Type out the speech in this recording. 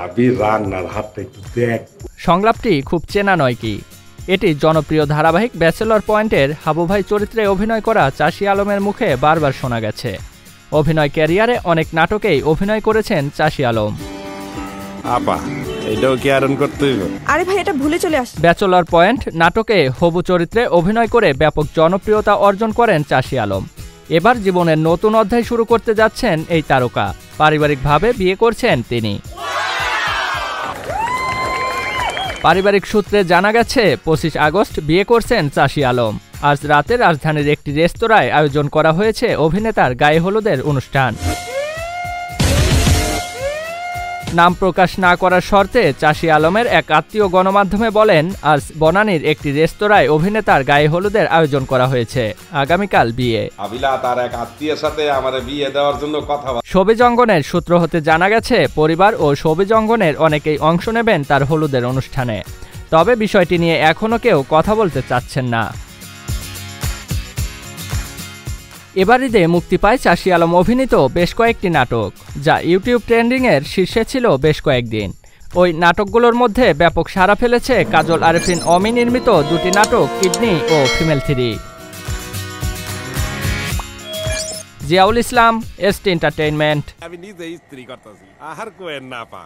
ভাবি রান্নার হাতটা একটু দেখ। সংলাপটি খুব চেনা নয় কি? এটি জনপ্রিয় ধারাবাহিক ব্যাচেলর পয়েন্টের হাবু ভাই চরিত্রে অভিনয় করা চাষী আলমের মুখে বারবার শোনা গেছে। অভিনয় ক্যারিয়ারে অনেক নাটকেই অভিনয় করেছেন চাষী আলম। আপা এটাও কি আরন করতে হইব? আরে ভাই এটা ভুলে চলে আস। ব্যাচেলর পয়েন্ট নাটকে হবু চরিত্রে অভিনয় করে ব্যাপক জনপ্রিয়তা অর্জন করেন চাষী আলম। এবার জীবনের নতুন অধ্যায় শুরু করতে যাচ্ছেন এই তারকা। পারিবারিকভাবে বিয়ে করছেন তিনি। পারিবারিক সূত্রে জানা গেছে 25 আগস্ট বিয়ে করছেন চাষী আলম। আজ রাতে রাজধানীর একটি রেস্তোরাঁয় আয়োজন করা হয়েছে অভিনেতার গায়ে হলুদের অনুষ্ঠান। নাম প্রকাশ না করার শর্তে চাষী আলমের এক আত্মীয় গণমাধ্যমে বলেন, আজ বনানীর একটি রেস্তোরাঁয় অভিনেতার গায়ে হলুদের আয়োজন করা হয়েছে। আগামীকাল বিয়ে। আবিলা তার এক আত্মীয়ের সাথে আমারে বিয়ে দেওয়ার জন্য কথা। শোবিজ অঙ্গনের সূত্র হতে জানা গেছে পরিবার ও শোবিজ অঙ্গনের অনেকেই অংশ নেবেন তার হলুদের অনুষ্ঠানে। তবে বিষয়টি নিয়ে এখনও কেউ কথা বলতে চাচ্ছেন না। এবার ঈদে মুক্তি পায় চাষী আলম অভিনীত বেশ কয়েকটি নাটক, যা ইউটিউব ট্রেন্ডিংয়ের শীর্ষে ছিল বেশ কয়েকদিন। ওই নাটকগুলোর মধ্যে ব্যাপক সাড়া ফেলেছে কাজল আরেফিন অমি নির্মিত দুটি নাটক কিডনি ও ফিমেল 3। জিয়াউল ইসলাম, এসটি এন্টারটেইনমেন্ট। আমি নিজেই স্ত্রী করতেছি, আহার কোয়েন না পা।